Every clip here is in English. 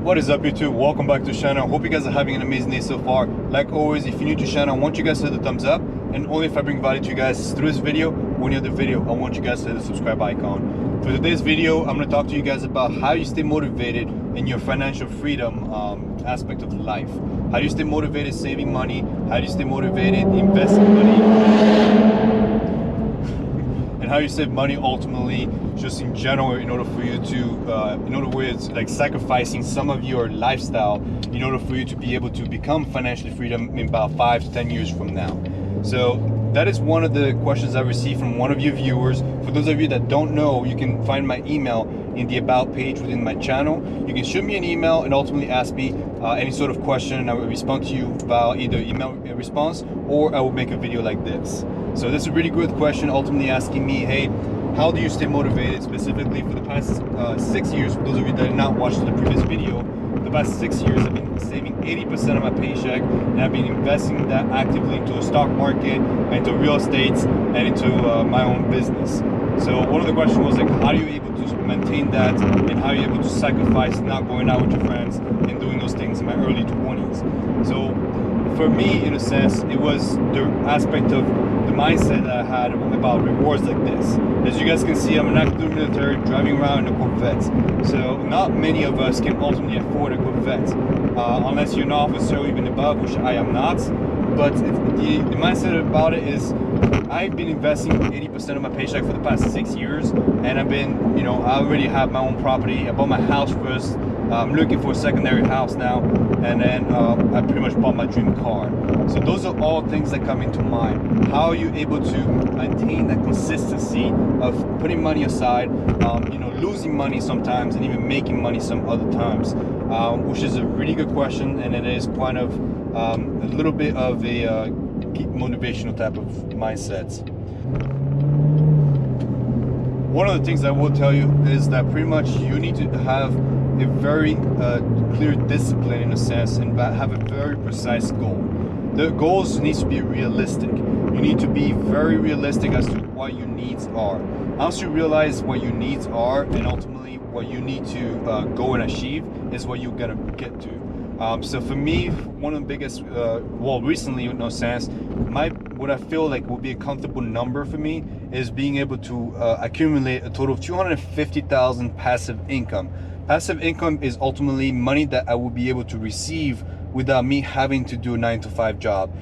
What is up, YouTube? Welcome back to the channel. Hope you guys are having an amazing day so far. Like always, if you're new to the channel, I want you guys to hit the thumbs up, and only if I bring value to you guys through this video or any other video, I want you guys to hit the subscribe icon. For today's video, I'm going to talk to you guys about how you stay motivated in your financial freedom aspect of life. How do you stay motivated saving money? How do you stay motivated investing money? And how you save money ultimately, just in general, in order for you to, in order where it's like sacrificing some of your lifestyle in order for you to be able to become financially freedom in about 5 to 10 years from now. So that is one of the questions I received from one of your viewers. For those of you that don't know, you can find my email in the about page within my channel. You can shoot me an email and ultimately ask me any sort of question, and I will respond to you via either email response or I will make a video like this. So this is a really good question, ultimately asking me, hey, how do you stay motivated? Specifically for the past 6 years, for those of you that did not watch the previous video, the past 6 years I've been saving 80% of my paycheck, and I've been investing that actively into the stock market, into real estate, and into my own business. So one of the questions was like, how are you able to maintain that, and how are you able to sacrifice not going out with your friends and doing those things in my early 20s? So for me, in a sense, it was the aspect of the mindset that I had about rewards like this. As you guys can see, I'm an active military driving around in a Corvette. So not many of us can ultimately afford a Corvette, unless you're an officer or even above, which I am not. But the mindset about it is, I've been investing 80% of my paycheck for the past 6 years, and I've been, I already have my own property. I bought my house first. I'm looking for a secondary house now, and then I pretty much bought my dream car. So those are all things that come into mind. How are you able to maintain that consistency of putting money aside, losing money sometimes and even making money some other times, which is a really good question, and it is kind of a little bit of a motivational type of mindset. One of the things I will tell you is that pretty much you need to have a very clear discipline in a sense, and have a very precise goal. The goals needs to be realistic. You need to be very realistic as to what your needs are. Once you realize what your needs are, and ultimately what you need to go and achieve, is what you're gonna get to. So for me, one of the biggest, recently, in no sense, what I feel like will be a comfortable number for me is being able to accumulate a total of $250,000 passive income. Passive income is ultimately money that I will be able to receive without me having to do a 9-to-5 job,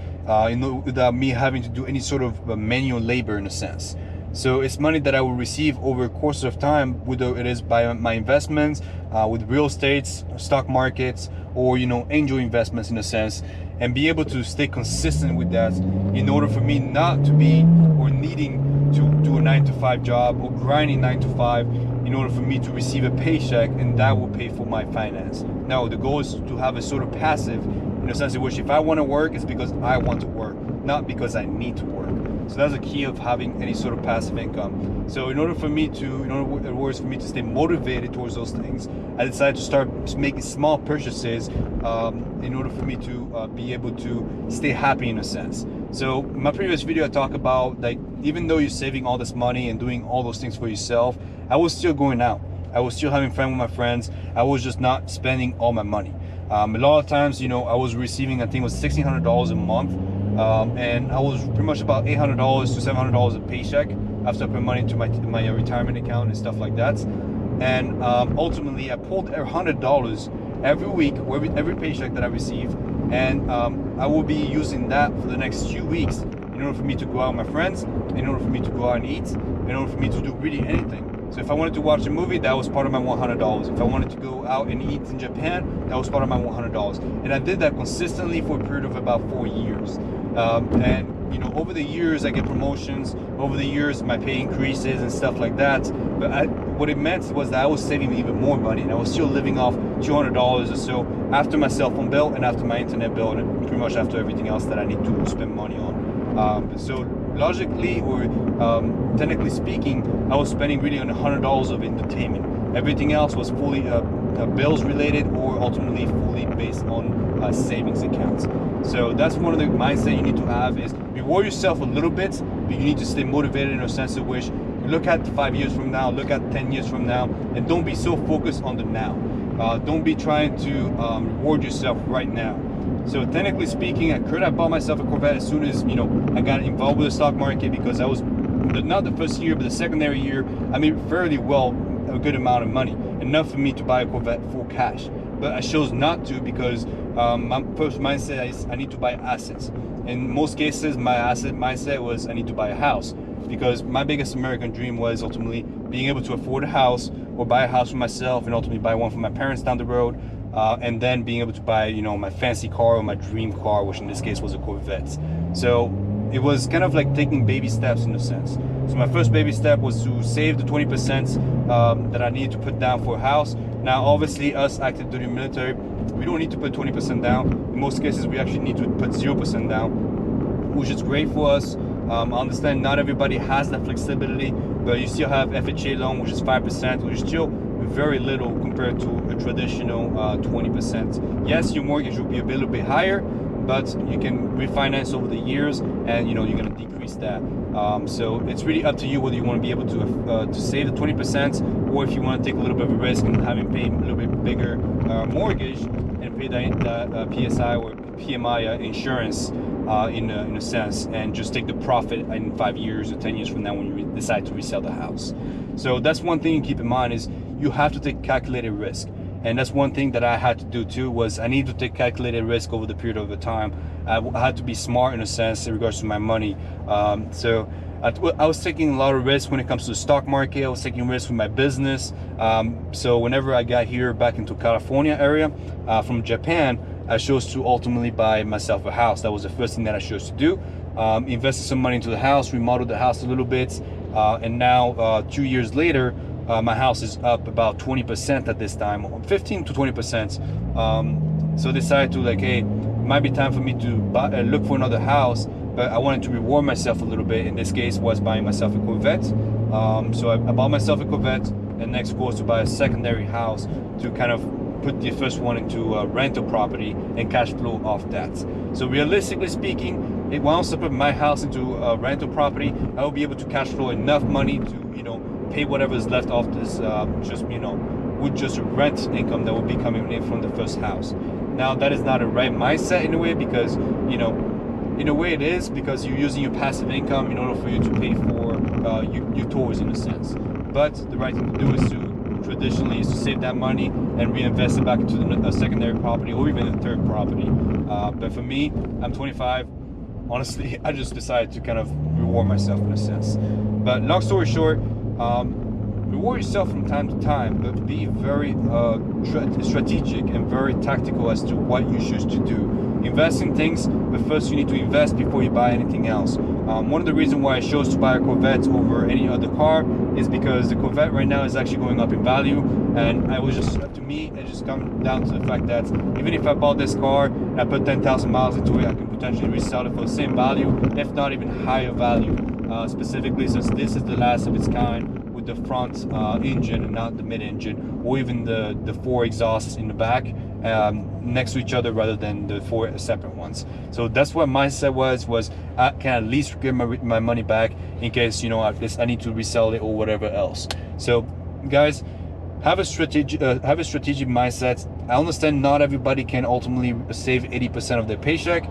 without me having to do any sort of manual labor in a sense. So it's money that I will receive over a course of time, whether it is by my investments, with real estates, stock markets, or angel investments in a sense, and be able to stay consistent with that in order for me not to be or needing to do a 9-to-5 job or grinding 9-to-5 in order for me to receive a paycheck, and that will pay for my finance. Now the goal is to have a sort of passive, in a sense in which if I want to work, it's because I want to work, not because I need to work. So that's a key of having any sort of passive income. So in order for me to stay motivated towards those things, I decided to start making small purchases in order for me to be able to stay happy in a sense. So in my previous video, I talked about, like, even though you're saving all this money and doing all those things for yourself, I was still going out. I was still having fun with my friends. I was just not spending all my money. A lot of times, I was receiving, I think it was $1,600 a month. And I was pretty much about $800 to $700 a paycheck after I put money into my retirement account and stuff like that. And ultimately, I pulled $100 every week, every paycheck that I received, and I will be using that for the next 2 weeks in order for me to go out with my friends, in order for me to go out and eat, in order for me to do really anything. So if I wanted to watch a movie, that was part of my $100. If I wanted to go out and eat in Japan, that was part of my $100. And I did that consistently for a period of about 4 years. And over the years I get promotions, over the years my pay increases and stuff like that, but what it meant was that I was saving even more money, and I was still living off $200 or so after my cell phone bill and after my internet bill, and pretty much after everything else that I need to spend money on. So logically, or technically speaking, I was spending really on $100 of entertainment. Everything else was fully bills related, or ultimately fully based on savings accounts. So that's one of the mindset you need to have, is reward yourself a little bit, but you need to stay motivated in a sense of which you look at 5 years from now, look at 10 years from now, and don't be so focused on the now. don't be trying to reward yourself right now. So technically speaking, I could have bought myself a Corvette as soon as, you know, I got involved with the stock market, because I was not the first year, but the secondary year, I made fairly well a good amount of money, enough for me to buy a Corvette full cash. But I chose not to, because my first mindset is I need to buy assets. In most cases, my asset mindset was I need to buy a house, because my biggest American dream was ultimately being able to afford a house, or buy a house for myself, and ultimately buy one for my parents down the road, and then being able to buy, you know, my fancy car, or my dream car, which in this case was a Corvette. So it was kind of like taking baby steps in a sense. So my first baby step was to save the 20% that I needed to put down for a house. Now, obviously, us active duty military, we don't need to put 20% down. In most cases, we actually need to put 0% down, which is great for us. I understand not everybody has that flexibility, but you still have FHA loan, which is 5%, which is still very little compared to a traditional 20%. Yes, your mortgage will be a little bit higher, but you can refinance over the years, and you know you're going to decrease that. So it's really up to you whether you want to be able to save the 20%, or if you want to take a little bit of a risk and having paid a little bit bigger mortgage and pay the PSI or PMI insurance in a sense, and just take the profit in 5 years or 10 years from now when you decide to resell the house. So that's one thing you keep in mind, is you have to take calculated risk. And that's one thing that I had to do too, was I need to take calculated risk over the period of the time. I had to be smart in a sense in regards to my money. So I was taking a lot of risk when it comes to the stock market. I was taking risks with my business. So whenever I got here back into California area from Japan, I chose to ultimately buy myself a house. That was the first thing that I chose to do. Invested some money into the house, remodeled the house a little bit, and now 2 years later, my house is up about 20% at this time, 15 to 20%. So I decided to, like, hey, it might be time for me to look for another house, but I wanted to reward myself a little bit. In this case, was buying myself a Corvette. So I bought myself a Corvette, and next goal is to buy a secondary house to kind of put the first one into a rental property and cash flow off that. So realistically speaking, once I put my house into a rental property, I will be able to cash flow enough money to, you know, pay whatever is left off this, with just rent income that will be coming in from the first house. Now, that is not a right mindset in a way, because, you know, in a way it is, because you're using your passive income in order for you to pay for your tours in a sense. But the right thing to do is to save that money and reinvest it back into a secondary property, or even a third property. But for me, I'm 25. Honestly, I just decided to kind of reward myself in a sense. But long story short, reward yourself from time to time, but be very strategic and very tactical as to what you choose to do. Invest in things, but first you need to invest before you buy anything else. One of the reasons why I chose to buy a Corvette over any other car is because the Corvette right now is actually going up in value, and I was just, to me, it just comes down to the fact that even if I bought this car and I put 10,000 miles into it, I can potentially resell it for the same value, if not even higher value. Specifically, since this is the last of its kind, with the front engine and not the mid-engine, or even the 4 exhausts in the back next to each other rather than the 4 separate ones. So that's what my mindset was I can at least get my money back in case, you know, I need to resell it or whatever else. So guys, have a strategic mindset. I understand not everybody can ultimately save 80% of their paycheck.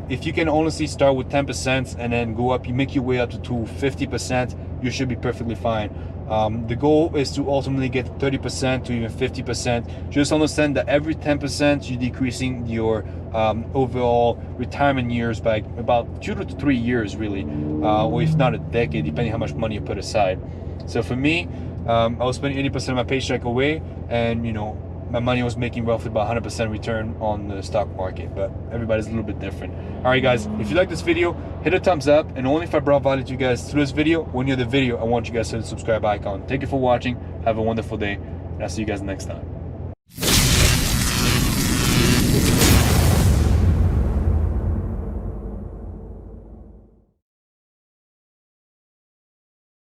If you can honestly start with 10% and then go up, you make your way up to 50%, you should be perfectly fine. The goal is to ultimately get 30% to even 50%. Just understand that every 10% you're decreasing your overall retirement years by about 2 to 3 years, really, or if not a decade, depending how much money you put aside. So for me, I was spending 80% of my paycheck away, and you know, my money was making roughly about 100% return on the stock market, but everybody's a little bit different. All right, guys, if you like this video, hit a thumbs up, and only if I brought value to you guys through this video. When you're the video, I want you guys to hit the subscribe icon. Thank you for watching. Have a wonderful day, and I'll see you guys next time.